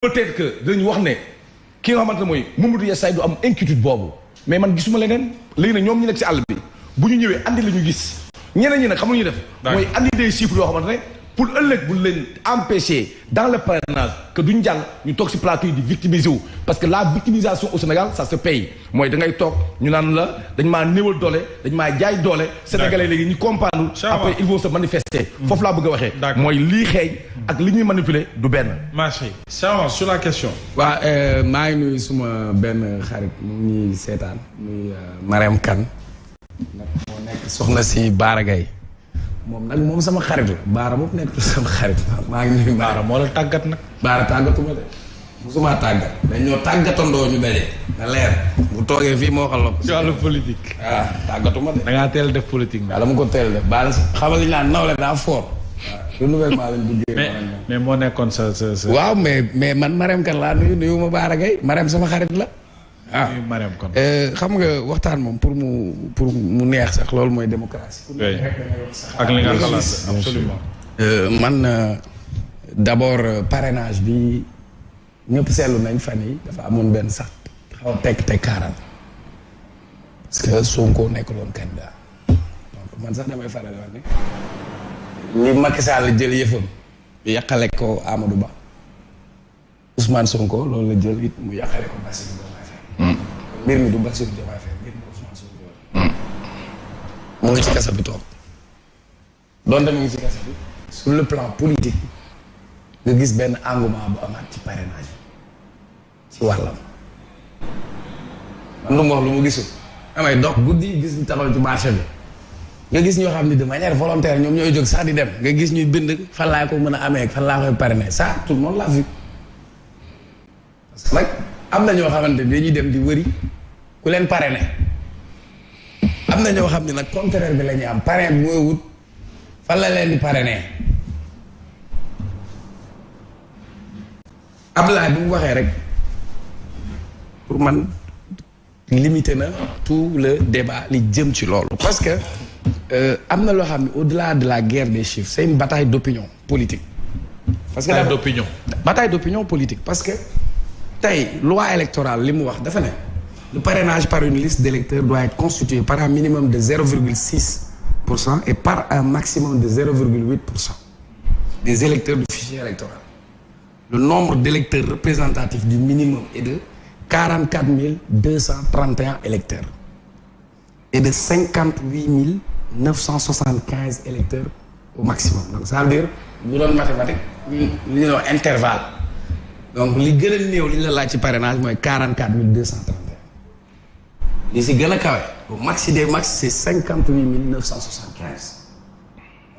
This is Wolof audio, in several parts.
peut-être que dañu wax ne ki nga xamante ne mooy Mamadou Yassay du am inquiétude boobu mais man gisuma leneen léegi nag ñoom ñu nekk ci àll bi bu ñu ñëwee andi la ñu gis ñeneen ñi nag xam nga ñu def. mooy andi des chiffres yoo xamante ne pour ëllëg bu leen empêcher dans le parrainage que duñ jàll ñu toog ci plateau yi di victimiser wu parce que la victimisation au Sénégal ça se paye mooy da ngay toog ñu naan la dañ maa néewal doole dañ maa jaay doole. Sénégalais léegi ñu comprendre après ils vont se manifester. foofu laa bëgg a waxee. mooy lii xeeñ ak li ñuy manipuler du benn. marché sur la question. waaw maa ngi nuyu suma benn xarit mu ngi seetaan muy Marème Kane nag moo nekk soxna si Baara Gaye moom nag moom sama xarit la Baara moom nekk sama xarit maa ngi nuyu Baara moo la tàggat nag. Baara tàggatuma de musuma tàggat dañoo tàggatandoo ñu daje na leer bu toogee fii moo xam la ko. ci wàllu politique. waaw tàggatuma de. da ngaa teel def politique nag. waaw dama ko teel def Baara xamal li ñu naan nawle daa fort. renouvellement lañ duggee. mais moo nekkoon sa. waaw mais man Marème Kane laa nuyu ma Baara Gaye Marème sama xarit la. Marème Kane. xam nga waxtaan moom pour mu neex sax loolu mooy démocratie. ak li nga xalaat absolument. man d'abord parrainage bi ñëpp seetlu nañ fan yi dafa amoon benn sax xaw a tekk kaaral parce que Sonko nekk doon candidat donc man sax damay faral wax ne li Macky Sall jël yëfam yàqale ko Amadou Ba Ousmane Sonko loolu la jël it mu yàqale ko Bassirou Diomaye Faye. mbir mi du Bassirou Diomaye Faye mbir mi Ousmane Sonko mu ngi ci kasa bi toog donte mu ngi ci kasa bi sur le plan politique nga gis benn engouement bu amaat ci parrainage ci wàllam man lu mu wax lu mu gisul damay dox guddi gis ñu taxaw ci marché bi nga gis ñoo xam ne de manière volontaire ñoom ñooy jóg sax di dem nga gis ñuy bind fan laa ko mën a amee fan laa koy parrainer ça tout le monde l'a vu parce que nag am na ñoo xamante ne dañuy dem di wëri ku leen parrainer am na ñoo xam ne nag contraire bi la ñuy am parrain bi mooy wut fan la leen di parrainer Abdoulaye bu mu waxee rek pour man limité na tout le débat li jëm ci loolu parce que am na loo xam ne au-delà de la guerre des chiffres c'est une bataille d'opinion politique parce que bataille d'opinion politique parce que tey loi électorale li mu wax dafa ne le parrainage par une liste d'électeurs doit être constitué par un minimum de 0,6% et par un maximum de 0,8% des électeurs du fichier électoral. Le nombre d'électeurs représentatifs du minimum est de 44 231 électeurs et de 58 975 électeurs au maximum. Donc ça veut dire bu doon mathématique li ñuy wax intervalle donc li gën a néew li ñu la laaj ci parrainage mooy 44 231 li si gën a kawe au maxi des max c'est 58 975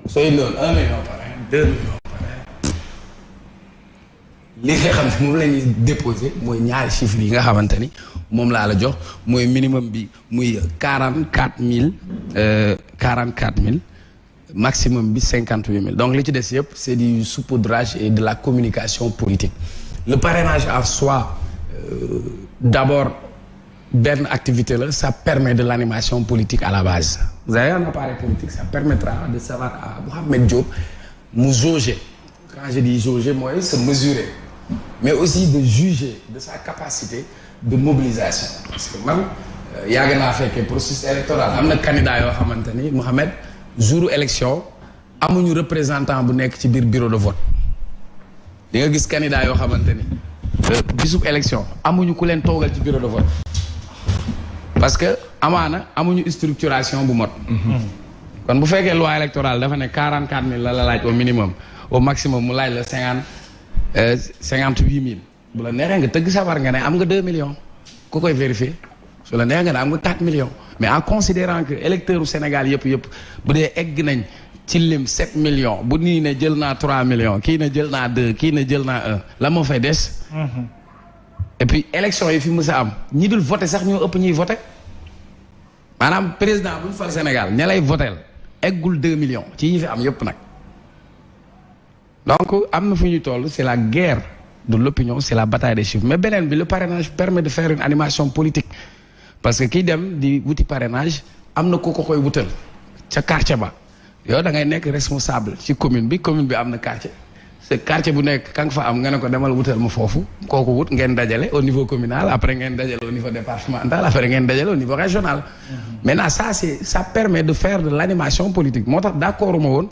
sooy doon 1 million parrain 2 millions li nga xam ne moom la ñuy déposé mooy ñaari chiffres yi nga xamante ni moom laa la jox mooy minimum bi muy 44 000 maximum bi 58 000 donc li ci des yëpp c'est du saupoudrage et de la communication politique le parrainage en soi d'abord benn activité la ça permet de l'animation politique à la base vous avez un appareil politique ça permettra de savoir à Mouhamed Diop mu jauger quand je dis jauger mooy se mesurer mais aussi de juger de sa capacité de mobilisation parce que man yàgg naa fekkee processus électoral am na candidat yoo xamante ni Mouhamed jour élection amuñu représentant bu nekk ci biir bureau de vote di nga gis candidat yoo xamante ni bisub élection amuñu ku leen toogal ci bureau de vote parce que amaana amuñu structuration bu mot kon bu fekkee loi électorale dafa ne 44 000 la laaj au minimum au maximum mu laaj la 58 000 bu la neexee nga tëgg sabar nga ne am nga 2 millions ku koy vérifier su la neexee nga ne am nga 4 millions mais en considérant que électeurs u Sénégal yëpp bu dee egg nañ ci lim 7 millions bu nii ne jël naa 3 millions kii ne jël naa 2 kii ne jël naa 1 la moo fay des et puis élection yi fi mës a am ñi dul voté sax ñoo ëpp ñuy voté maanaam président bu ñu fal Sénégal ña lay votel eggul 2 millions ci yi fi am yëpp nag donc am na fu ñuy toll c'est la guerre de l'opinion c'est la bataille des chiffres mais beneen bi le parrainage permet de faire une animation politique parce que kiy dem di wuti parrainage am na ku ko koy wutal ca quartier ba yow da ngay nekk responsable ci commune bi am na quartier ce quartier bu nekk ka nga fa am nga ne ko demal wutal ma foofu kooku wut ngeen dajale au niveau communal après ngeen dajale au niveau départemental après ngeen dajale au niveau régional. Maintenant ça permet de faire de l'animation politique moo tax d'accord ma woon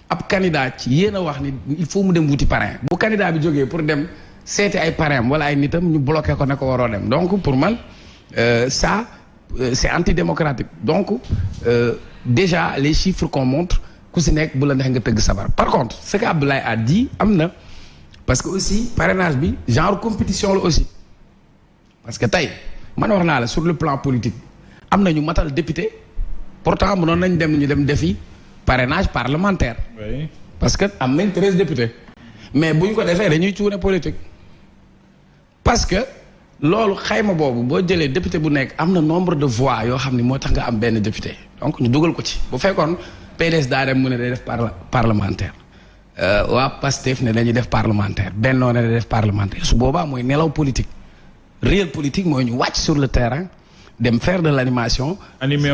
ab candidat ci yéen a wax ni il faut mu dem wuti parrain bu candidat bi jógee pour dem seeti ay parrain wala ay nitam ñu bloqué ko ne ko waroo dem donc pour man ça c'est antidémocratique donc déjà les chiffres qu'on montre ku si nekk bu la neex nga tëgg sabar par contre ce que Abdoulaye a dit am na parce que aussi parrainage bi genre compétition la aussi parce que tey man wax naa la sur le plan politique am na ñu matal député pourtant mënoon nañ dem ñu dem defi parrainage parlementaire. Oui. Parce que am nañ 13 députés mais bu ñu ko defee dañuy cuune politique parce que loolu xayma boobu boo jëlee député bu nekk am na nombre de voix yoo xam ne moo tax nga am benn député donc ñu dugal ko ci bu fekkoon PDS daa dem mu ne day def parlementaire waa PASTEF ne dañuy def parlementaire Benno ne day def parlementaire su boobaa mooy nelaw politique réel politique mooy ñu wàcc sur le terrain dem faire de l'animation animer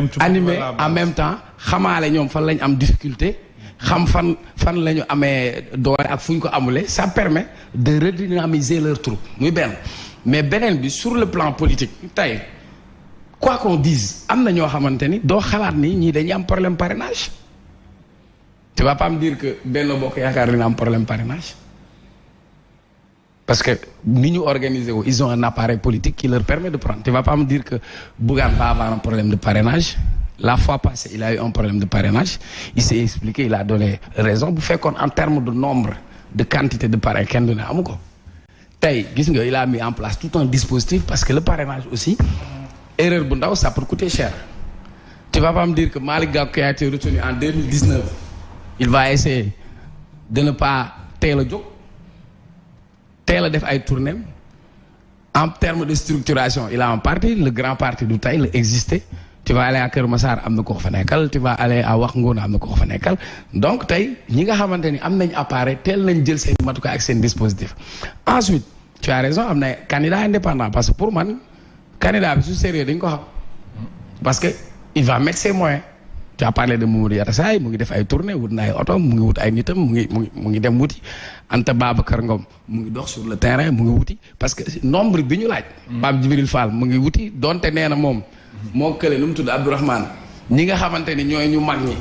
en même temps xamaale ñoom fan lañ am difficulté xam fan la ñu amee doole ak fu ñu ko amulee ça permet de redynamiser leur troupe muy benn mais beneen bi sur le plan politique tey quoi qu'on dise am na ñoo xamante ni doo xalaat ni ñii dañuy am problème parrainage tu vas pas me dire que Benno Bokk Yaakaar dina am problème parrainage parce que ni ñu organiser wu ils ont un appareil politique qui leur permet de prendre tu vas pas me dire que Bougane va avoir un problème de parrainage la fois passée il a eu un problème de parrainage il s'est expliqué il a donné raison bu fekkoon en termes de nombre de quantité de parrain kenn du ne amu ko tey gis nga il a mis en place tout un dispositif parce que le parrainage aussi erreur bu ndaw ça peut coûter cher tu vas pas me dire que Malick Gakou qui a été retenu en 2019 il va essayer de ne pas teel a jóg teel a def ay tournées en termes de structuration il a un parti le grand parti du tey la existé tu vas aller à Kër Massar am na ko fa nekkal tu vas aller à Wax Ngouna am na ko fa nekkal donc tey ñi nga xamante ni am nañ appareil teel nañ jël seen matukaay ak seen dispositif ensuite tu as raison am na candidat indépendant parce que pour man candidat bi su sérieux dañ ko xam parce que il va mettre ses moyens tu as parlé de Mamadou Yatassaye mu ngi def ay tournées wut na ay oto mu ngi wut ay nitam mu ngi dem wuti Anta Babacar Ngom mu ngi dox sur le terrain mu ngi wuti parce que nombre bi ñu laaj Pape Djibril Fall mu ngi wuti donte nee na moom moo kële nu mu tudd Abdourahmane ñi nga xamante ni ñooy ñu mag ñi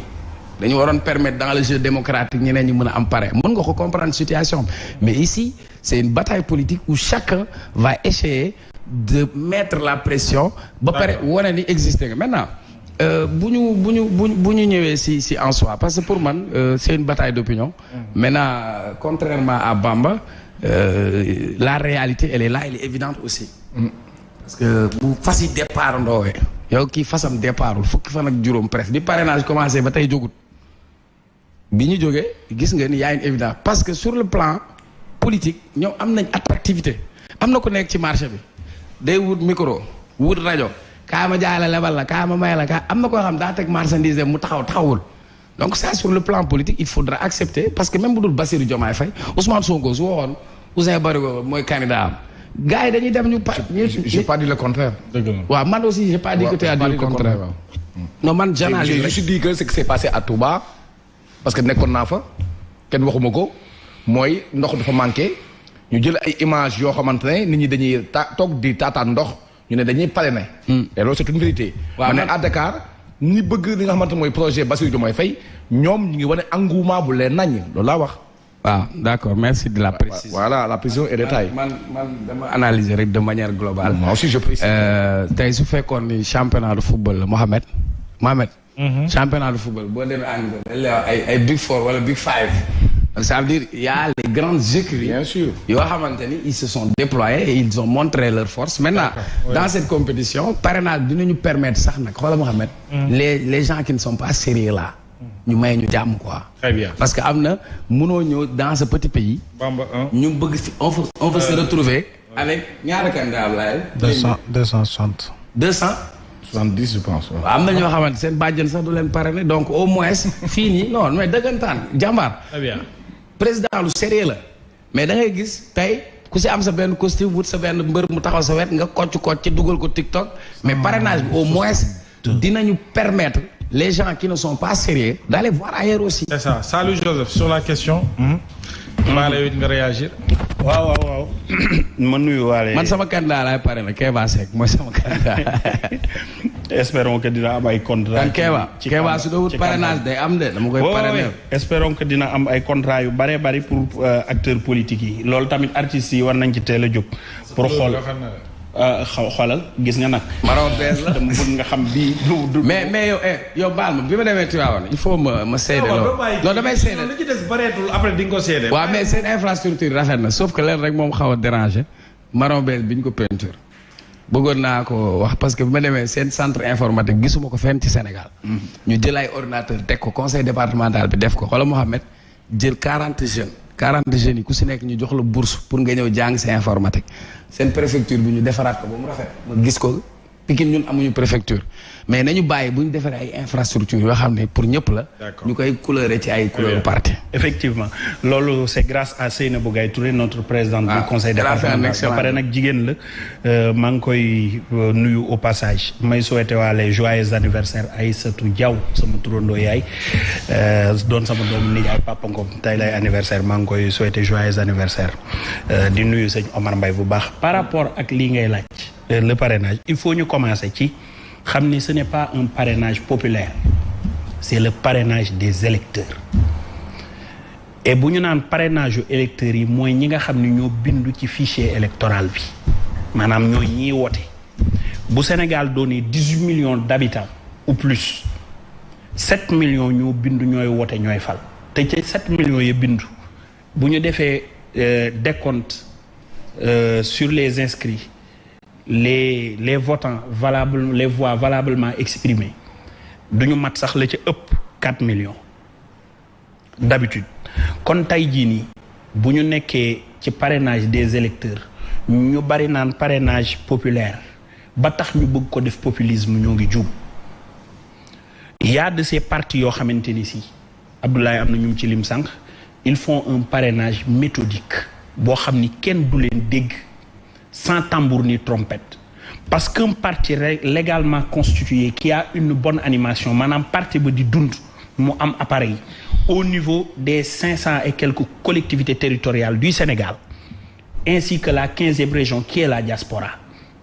dañu waroon permettre dans le jeu démocratique ñeneen ñi mën a am pare mën nga ko comprendre situation mais ici c'est une bataille politique où chacun va essayer de mettre la pression ba pare wane ni existé nga maintenant bu ñu ñëwee si en soi parce que pour man c'est une bataille d'opinion maintenant contrairement à Bamba la réalité elle est là elle est évidente aussi parce que bu fas yi départ ndoowee yow kii fasam départul fukki fan ak juróom presque bi parrainage commencé ba tey jógut bi ñu jógee gis nga ni y a une évidence parce que sur le plan politique ñoom am nañ attractivité am na ku nekk ci marché bi day wut micro wut rajo kaa ma jaay la lebal la kaa ma may la kaa am na koo xam daa teg marchandise mu taxawul donc ça sur le plan politique il faudra accepter parce que même bu dul Bassirou Diomaye Faye Ousmane Sonko su waxoon Ousseyn Barigo mooy candidat am gars yi dañuy dem ñu j'ai pas dit le contraire. waaw man aussi j'ai pas dit que tu as dit le contraire. non man j'analyse je suis dit que ce qui s'est passé à Touba parce que nekkoon naa fa kenn waxuma ko mooy ndox dafa manqué ñu jël ay images yoo xamante ne nit ñi dañuy toog di taataan ndox ñu ne dañuy parrainer. et loolu c'est une vérité. waaw man à Dakar ñi bëgg li nga xamante mooy projet Bassirou Diomaye Faye ñoom ñu ngi wane engouement bu leen naññ loolu laa wax. waaw d'accord merci de la précision. voilà la précision et détail. man dama analyser rek de manière globale. moi aussi je précise. tey su fekkoon ni championnat de football la Mohamed. championnat de football boo demee Angleterre ay Big Four wala Big Five. donc ça veut dire il y a les grandes écuries. bien sûr yoo xamante ni ils se sont déployés et ils ont montré leur force maintenant dans cette compétition parrainage dinañu permettre sax nag xoolal Mohamed. les gens qui ne sont pas sérieux là. ñu may ñu jàmm quoi. Très bien. parce que am na mënoo ñëw dans ce petit pays. Bamba 1. ñu bëgg si on va se retrouver avec ñaata candidats Ablaye. 260. 270 je pense. waaw am na ñoo xamante seen bàjjen sax du leen parrainer donc au moins fii nii non mais dëggantaan jàmbaar. Très bien. président lu sérieux la mais da ngay gis tey ku si am sa benn costume wut sa benn mbër mu taxaw sa wet nga kocc ci dugal ko TikTok mais parrainage bi au moins dinañu permettre. Les gens qui ne sont pas sérieux d'aller voir ailleurs aussi. C'est ça. Salut Joseph, sur la question. Mbaale yow nga réagir. waaw ma nuyu waale. man sama candidat laay pare na Kéba Seck mooy sama candidat. espérons que dina am ay contrat. Kéba su doon parrainage day am de dama koy parrainer. espérons que dina am ay contrat yu bare bari pour acteurs politiques yi loolu tamit artistes yi war nañ ci teel a jóg. pour xoolal gis nga nag. Maron bees la dama bëgg nga xam bii. mais yow baal ma bi ma demee Tivaouane il faut ma seede loolu. non damay seede li ci des bareetul après di nga ko seede. waaw mais seen infrastructure rafet na sauf que leen rek moom xaw a déranger marron bees bi ñu ko peinture. bëggoon naa ko wax parce que bi ma demee seen centre informatique gisuma ko fenn ci Sénégal. ñu jël ay ordinateur teg ko conseil départemental bi def ko xoolal Mohamed jël 40 jeunes yi ku si nekk ñu jox la bourse pour nga ñëw jàng si informatique seen préfecture bi ñu defaraat ko ba mu rafet ma gis ko Pikine ñun amuñu préfecture mais nañu bàyyi bu ñu defaree ay infrastructure yoo xam ne pour ñëpp la ñu koy couleuré ci ay couleur parti effectivement loolu c'est grâce à Seynabou Gaye Touré notre présidente du conseil départemental ba pare nag jigéen la maa ngi koy nuyu au passage may souhaité waale joyeux anniversaire Aïssatou Diaw sama turandoo yaay doon sama doomu nijaay Papa Ngom tey lay anniversaire maa ngi koy souhaité joyeux anniversaire di nuyu sëñ Omar Mbaye bu baax par rapport ak lii ngay laaj le parrainage il faut ñu commencer ci xam ni ce n'est pas un parrainage populaire c'est le parrainage des électeurs et bu ñu naan parrainage yu électeurs yi mooy ñi nga xam ne ñoo bindu ci fichier électoral bi maanaam ñooy ñiy wote bu Sénégal doonee 18 millions d'habitants ou plus 7 millions ñoo bindu ñooy wote ñooy fal te ci 7 millions ya bindu bu ñu defee décompte sur les inscrits les votants valables les voix valablement exprimées duñu mat sax la ci ëpp 4 millions d'habitude kon tey jii nii bu ñu nekkee ci parrainage des électeurs ñu bari naan parrainage populaire ba tax ñu bëgg ko def populisme ñoo ngi juum y a de ces partis yoo xamante ni si Abdoulaye am na ñu ci lim sànq ils font un parrainage méthodique boo xam ni kenn du leen dégg sans tambour ni trompette parce qu'un parti légalement constitué qui a une bonne animation maanaam parti ba di dund mu am appareil au niveau des 500 et quelques collectivités territoriales du Sénégal ainsi que la 15e région qui est la diaspora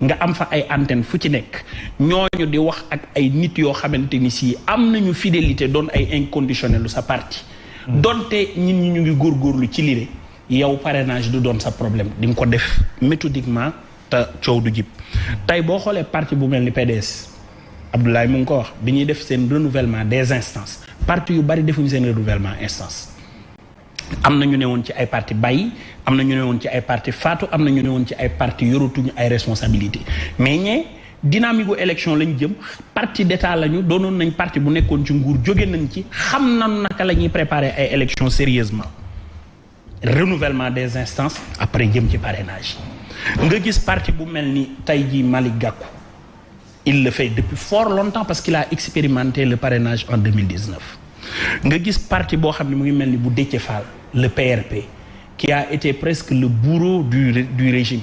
nga am fa ay antenne fu ci nekk ñooñu di wax ak ay nit yoo xamante ni si am nañu fidélité doon ay inconditionnel lu sa parti donte nit ñi ñu ngi góorgóorlu ci lire yow parrainage du doon sa problème di nga ko def méthodiquement te coow du jib tey boo xoolee parti bu mel ni PDS Abdoulaye mu ngi ko wax bi ñuy def seen renouvellement des instances parti yu bari defuñu seen renouvellement instance am na ñu ne woon ci ay parti bàyyi am na ñu ne woon ci ay parti faatu am na ñu ne woon ci ay parti yoratuñu ay responsabilité mais ñee dynamique gu élection lañ jëm parti d'état lañu doonoon nañ parti bu nekkoon ci nguur jóge nañ ci xam na naka la ñuy préparer ay élections sérieusement renouvellement des instances après jëm ci parrainage nga gis parti bu mel ni tey jii Malick Gakou il le fait depuis fort longtemps parce qu'il a expérimenté le parrainage en 2019 nga gis parti boo xam ne mu ngi mel ni bu Déthié Fall le PRP qui a été presque le bourreau du régime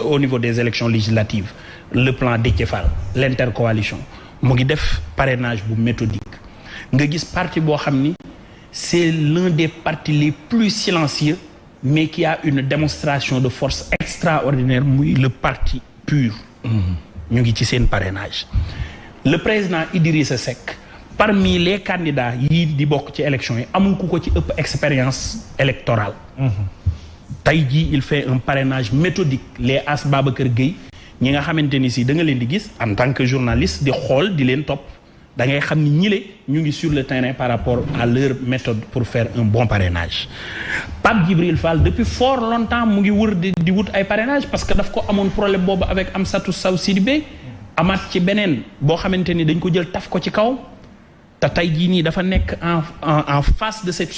au niveau des élections législatives le plan Déthié Fall l'intercoalition mu ngi def parrainage bu méthodique nga gis parti boo xam ni c'est l'un des partis les plus silencieux mais qui a une démonstration de force extraordinaire muy le parti PUR ñu ngi ci seen parrainage le président Idrissa Seck parmi les candidats yii di bokk ci élection yi amul ku ko ci ëpp expérience électorale tey jii il fait un parrainage méthodique les As Babacar Gueye ñi nga xamante ni si da nga leen di gis en tant que journaliste di xool di leen topp da ngay xam ni ñile ñu ngi sur le terrain par rapport à leur méthode pour faire un bon parrainage Pape Djibril Fall depuis fort longtemps mu ngi wër di wut ay parrainage parce que daf ko amoon problème boobu avec Amsatou Sow Sidibé amaat ci beneen boo xamante ni dañ ko jël taf ko ci kaw te tey jii nii dafa nekk en face de cette